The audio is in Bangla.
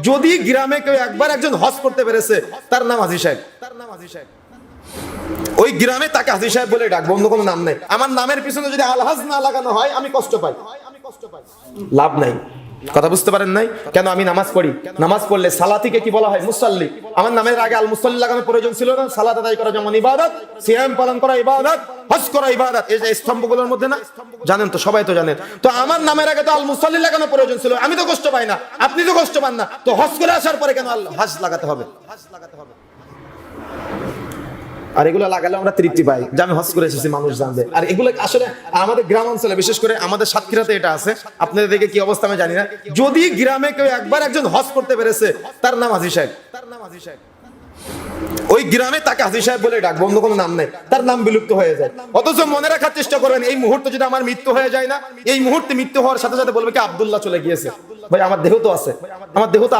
যদি গ্রামে কেউ একবার একজন হজ করতে পেরেছে তার নাম হাজী সাহেব। ওই গ্রামে তাকে হাজী সাহেব বলে ডাকবো, অন্য কোনো নাম নাই। আমার নামের পিছনে যদি আলহাজ না লাগানো হয় আমি কষ্ট পাই, লাভ নাই। কথা বুঝতে পারেন নাই? কেন? আমি নামাজ পড়ি, নামাজ পড়লে সালাতিকে কি বলা হয়? মুসাল্লি। আমার নামের আগে আল মুসাল্লি লাগানোর প্রয়োজন ছিল না? সালাত আদায় করা যেমন ইবাদত, সিয়াম পালন করা ইবাদত, হজ করা ইবাদত, এই যে স্তম্ভগুলোর মধ্যে না, জানেন তো, সবাই তো জানেন। তো আমার নামের আগে তো আল মুসাল্লি লাগানোর প্রয়োজন ছিল, আমি তো কষ্ট পাই না, আপনি তো কষ্ট পান না, তো হজ করে আসার পরে কেন আল হজ লাগাতে হবে? আর এগুলো লাগালে আমরা তৃপ্তি পাই যে আমি হজ করে এসেছি, মানুষ জানবে। আর এগুলো আসলে আমাদের গ্রাম অঞ্চলে, বিশেষ করে আমাদের সাতক্ষীরাতে এটা আছে, আপনাদের দিকে কি অবস্থা আমি জানি না। যদি গ্রামে কেউ একবার একজন হজ করতে পেরেছে তার নাম হাজী সাহেব। ওই গ্রামে তাকে হাজী সাহেব বলে ডাকবো, অন্য কোনো নাম নেই, তার নাম বিলুপ্ত হয়ে যায়। অথচ মনে রাখার চেষ্টা করবেন, এই মুহূর্তে যদি আমার মৃত্যু হয়ে যায় না, এই মুহূর্তে মৃত্যু হওয়ার সাথে সাথে বলবে কি আব্দুল্লাহ চলে গিয়েছে। ভাই আমার দেহ তো আছে, আমার দেহ তো